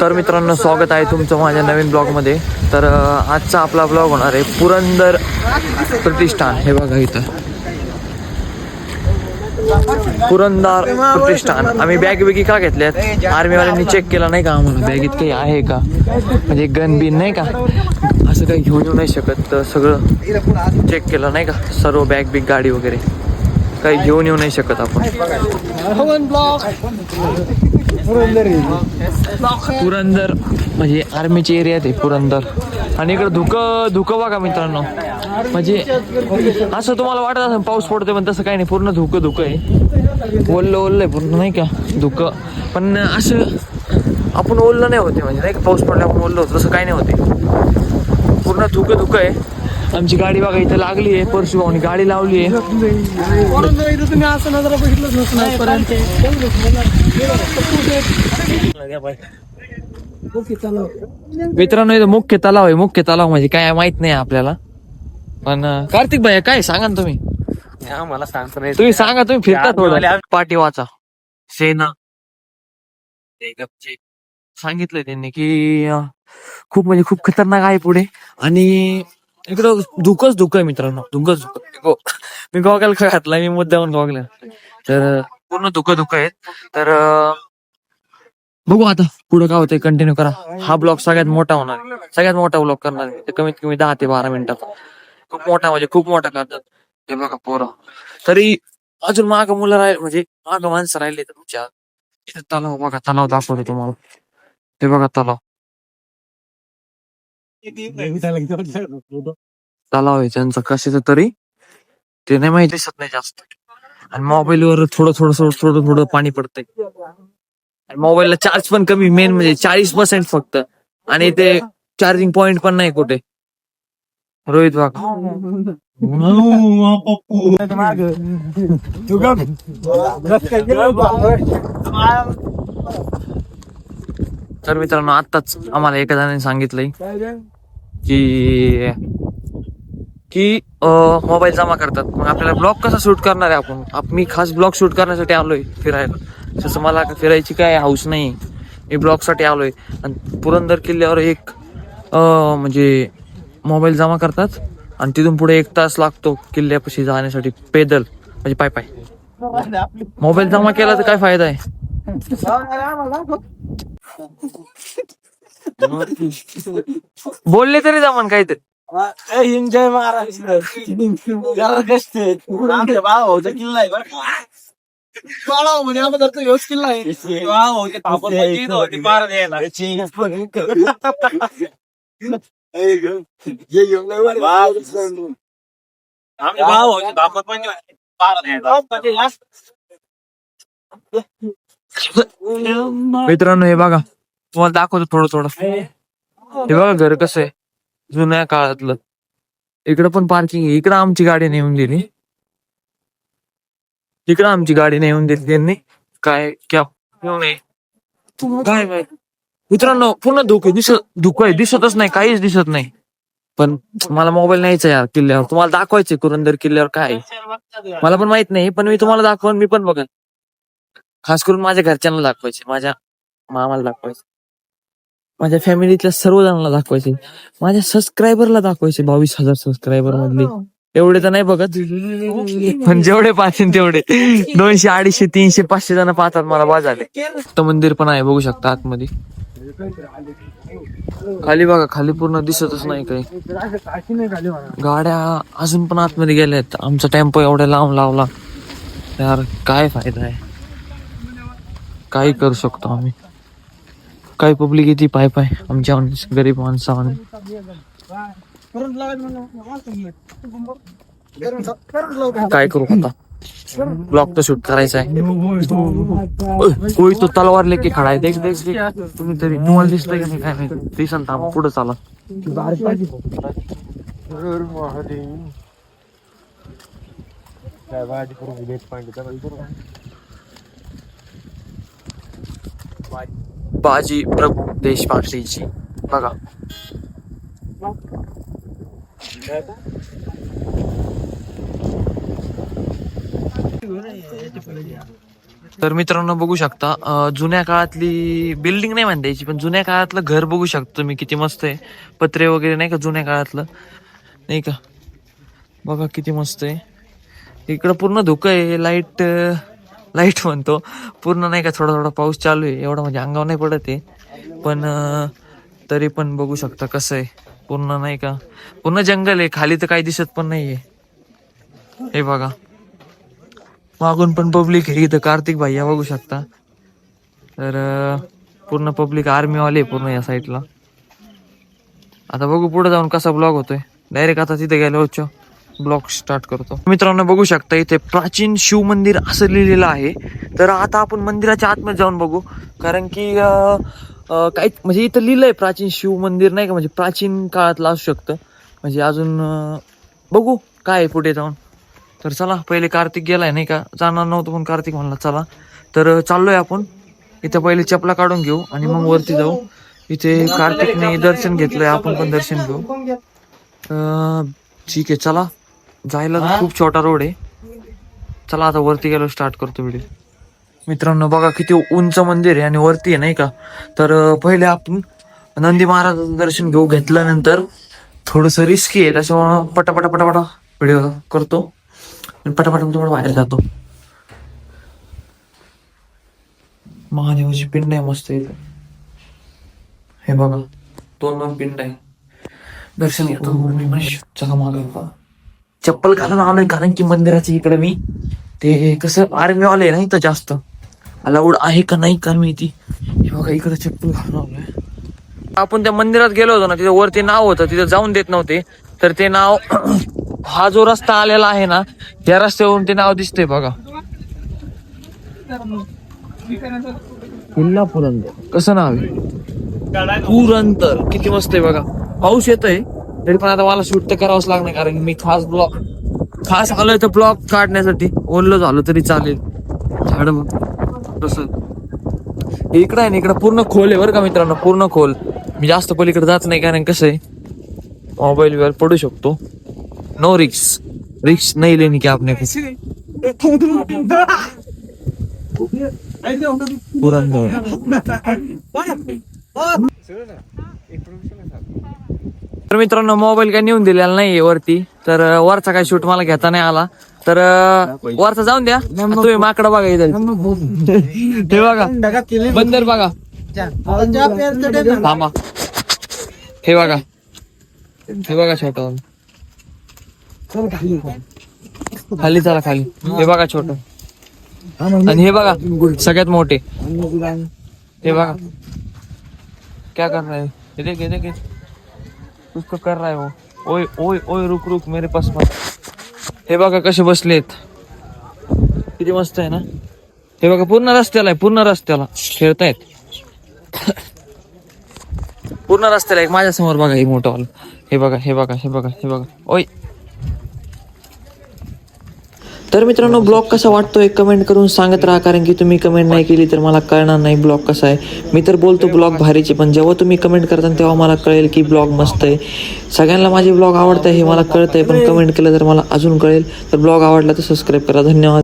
तर मित्रांनो, स्वागत आहे तुमचं माझ्या नवीन ब्लॉगमध्ये. तर आजचा आपला ब्लॉग होणार आहे पुरंदर प्रतिष्ठान. हे बघा इथं पुरंदर प्रतिष्ठान. आम्ही बॅग बिगी का घेतल्यात, आर्मीवाल्यांनी चेक केला नाही का आम्हाला बॅगेत काही आहे का, म्हणजे गन बिन नाही का, असं काही घेऊन येऊ नाही शकत. तर सगळं चेक केलं नाही का, सर्व बॅग बिग गाडी वगैरे काही घेऊन येऊ नाही शकत आपण. पुरंदर म्हणजे आर्मीची एरिया आहे पुरंदर. आणि इकडं धुकं बघा मित्रांनो, म्हणजे असं तुम्हाला वाटत असेल पाऊस पडतोय, पण तसं काही नाही, पूर्ण धुकं आहे, ओल्लं आहे पूर्ण नाही का धुकं. पण असं आपण ओल्लं नाही होते, म्हणजे नाही का पाऊस पडला आपण ओल्लं होतं, तसं काही नाही होते, पूर्ण धुकं आहे. आमची गाडी बघा इथं लागली आहे, परशुभाऊनी गाडी लावली आहे. मित्रांनो इथं मुख्य तलाव आहे. मुख्य तलाव म्हणजे काय माहित नाही आपल्याला, पण कार्तिक भाई काय सांगा ना तुम्ही. मला सांगतो नाही, तुम्ही सांगा, तुम्ही फिरता थोडं पाठी वाचा सेना. सांगितलंय त्यांनी की खूप म्हणजे खूप खतरनाक आहे पुढे, आणि इकडं धुकं आहे मित्रांनो, धुकंच. मी गॉगल घातला, मी मुद्दाहून गॉगल, तर पूर्ण धुकं आहेत. तर बघू आता पुढे काय होतंय, कंटिन्यू करा. हा ब्लॉग सगळ्यात मोठा होणार, सगळ्यात मोठा ब्लॉग करणार आहे. ते कमीत कमी 10 ते 12 मिनिटात, खूप मोठा, म्हणजे खूप मोठा करतात. हे बघा पोरं, तरी अजून माग मुलं राहिले, म्हणजे माग माणसं राहिले तुमच्या. इथे तलाव बघा, तलाव दाखवतो तुम्हाला. ते बघा तलाव आहे त्यांचं कशाचं तरी, ते नाही माहिती, दिसत नाही जास्त. आणि मोबाईलवर थोडं पाणी पडतंय. मोबाईलला चार्ज पण कमी, मेन म्हणजे 40% फक्त, आणि ते चार्जिंग पॉइंट पण नाही कुठे. रोहित बाग तर मित्रांनो, आताच आम्हाला एका जणांनी सांगितलंय की मोबाईल जमा करतात. मग आपल्याला ब्लॉग कसा शूट करणार आहे आपण. मी खास ब्लॉग शूट करण्यासाठी आलोय फिरायला. तसं मला फिरायची काय हौस नाही, मी ब्लॉग साठी आलोय. आणि पुरंदर किल्ल्यावर एक म्हणजे मोबाईल जमा करतात, आणि तिथून पुढे 1 तास लागतो किल्ल्यापाशी जाण्यासाठी, पैदल म्हणजे पाय. मोबाईल जमा केला तर काय फायदा आहे. बोलले तरी जमान काहीतरी. जय महाराष्ट्र. आमच्या भावाचा किल्ला आहे बरं का. म्हणे अगोदर योच किल्ला आहे. मित्रांनो हे बघा, तुम्हाला दाखवतो थोडं. हे बघा घर कसं आहे, जुन्या काळातलं. इकडं पण पार्किंग आहे. इकडं आमची गाडी नेऊन दिली, त्यांनी. काय काय माहित मित्रांनो, पूर्ण धुकं आहे, दिसतच नाही, काहीच दिसत नाही. पण मला मोबाईल न्यायचा यार किल्ल्यावर, तुम्हाला दाखवायचंय पुरंदर किल्ल्यावर काय आहे. मला पण माहित नाही, पण मी तुम्हाला दाखवून, मी पण बघन. खास करून माझ्या घरच्यांना दाखवायचे, माझ्या मामाला दाखवायचे, माझ्या फॅमिलीतल्या सर्व जणांना दाखवायचे, माझ्या सबस्क्रायबरला दाखवायचे. 22,000 सबस्क्रायबर मधले एवढे तर नाही बघत, पण जेवढे पाहतील तेवढे 200, 250, 300, 500 जण पाहतात, मला बाज झाले. तर मंदिर पण आहे, बघू शकता आतमध्ये. खाली बघा, खाली पूर्ण दिसतच नाही काही. गाड्या अजून पण आतमध्ये गेल्यात. आमचा टेम्पो एवढ्या लांब लावला यार, काय फायदा आहे. काही करू शकतो आम्ही, काही पब्लिक येते पाय आमच्या गरीब माणसा. काय करू आता, ब्लॉग तर शूट करायचा आहे. कोई तो तलवार लेके खडा आहे, देख तुम्ही तरी, तुम्हाला दिसतंय की नाही काय माहिती. दिसन थांबा, पुढे चाला. बाजी प्रभू देशपांडेची बघा. तर मित्रांनो बघू शकता जुन्या काळातली बिल्डिंग नाही म्हणता यायची, पण जुन्या काळातलं घर बघू शकता तुम्ही, किती मस्त आहे. पत्रे वगैरे नाही का जुन्या काळातलं, नाही का. बघा किती मस्त आहे. इकडं पूर्ण धुकं आहे. लाईट म्हणतो पूर्ण नाही का, थोडा थोडा पाऊस चालू आहे. एवढं म्हणजे अंगावर नाही पडत आहे, पण तरी पण बघू शकता कसं आहे. पूर्ण नाही का, पूर्ण जंगल आहे. खाली तर काही दिसत पण नाहीये. हे बघा मागून पण पब्लिक आहे. इथं कार्तिक भैया बघू शकता. तर पूर्ण पब्लिक आर्मीवाले पूर्ण या साईडला. आता बघू पुढे जाऊन कसा ब्लॉग होतोय. डायरेक्ट आता तिथे गेलो ब्लॉग स्टार्ट करतो. मित्रांनो बघू शकता इथे प्राचीन शिव मंदिर असं लिहिलेलं आहे. तर आता आपण मंदिराच्या आतमध्ये जाऊन बघू, कारण की काही म्हणजे इथं लिहिलंय प्राचीन शिव मंदिर नाही का, म्हणजे प्राचीन काळातलं असू शकतं. म्हणजे अजून बघू काय आहे पुढे जाऊन. तर चला, पहिले कार्तिक गेलाय नाही का, जाणार नव्हतं पण कार्तिक म्हणला चला. तर चाललोय आपण. इथं पहिले चपला काढून घेऊ आणि मग वरती जाऊ. इथे कार्तिकने दर्शन घेतलंय, आपण पण दर्शन घेऊ. ठीक आहे चला. जायला खूप छोटा रोड आहे. चला आता वरती गेलो स्टार्ट करतो व्हिडिओ. मित्रांनो बघा किती उंच मंदिर आहे आणि वरती आहे नाही का. तर पहिले आपण नंदी महाराजांचं दर्शन घेतल्यानंतर थोडस रिस्की आहे, त्याच्यामुळं पटापटा व्हिडिओ करतो आणि पटापट बाहेर जातो. महादेवाची पिंड आहे मस्त इथे. हे बघा 2 पिंड आहे. दर्शन घेतो मी. चला मागे चप्पल घालून आलोय, कारण की मंदिराच्या इकडे मी ते कसं आर्मीवाले नाही तर जास्त अलाउड आहे का नाही का माहिती. हे बघा इकडे चप्पल घालून आलोय. आपण त्या मंदिरात गेलो होतो ना, तिथे वरती नाव होतं, तिथे जाऊन देत नव्हते. तर ते नाव हा जो रस्ता आलेला आहे ना, त्या रस्त्यावरून ते नाव दिसतंय बघा. किल्ला पुरंदर कसं नाव आहे, पुरंदर. किती मस्त आहे बघा. पाऊस येतोय तरी पण आता मला शूट तर करावंच लागणार, कारण मी खास आलोय तर ब्लॉग काढण्यासाठी. ओरलं झालं तरी चालेल. झाड कसं इकडं आहे ना, इकडं पूर्ण खोल आहे बरं का मित्रांनो, पूर्ण खोल. मी जास्त पलीकडे जात नाही, कारण कसं आहे मोबाईल वर पडू शकतो. नो रिक्स नाही लेनी की आपने तर मित्रांनो मोबाईल काय नेऊन दिलेला नाही वरती, तर वरचा काय शूट मला घेता नाही आला. तर वरचा जाऊन द्या. तुम्ही माकडं बघा इथं. हे बघा बंदर बघा. थांबा. हे बघा छोटा. खाली चला खाली. हे बघा छोट, आणि हे बघा सगळ्यात मोठे. हे बघा क्या कर रहा है, ये देख कुछ तो कर रहा है वो. ओय रुक मेरे पास मत. हे बघा कसे बसलेत, किती मस्त आहे ना. हे बघा पूर्ण रस्त्याला खेळतायत. पूर्ण रस्त्याला एक माझ्या समोर बघा एक मोठं वाला. हे बघा ओय. तर मित्रांनो ब्लॉग कसा वाटतोय कमेंट करून सांगत राहा, कारण की तुम्ही कमेंट नाही केली तर मला कळणार नाही ब्लॉग कसा आहे. मी तर बोलतो ब्लॉग भारीचे, पण जेव्हा तुम्ही कमेंट करता तेव्हा मला कळेल की ब्लॉग मस्त आहे. सगळ्यांना माझे ब्लॉग आवडत आहे हे मला कळत आहे, पण कमेंट केलं तर मला अजून कळेल. तर ब्लॉग आवडला तर सबस्क्राईब करा. धन्यवाद.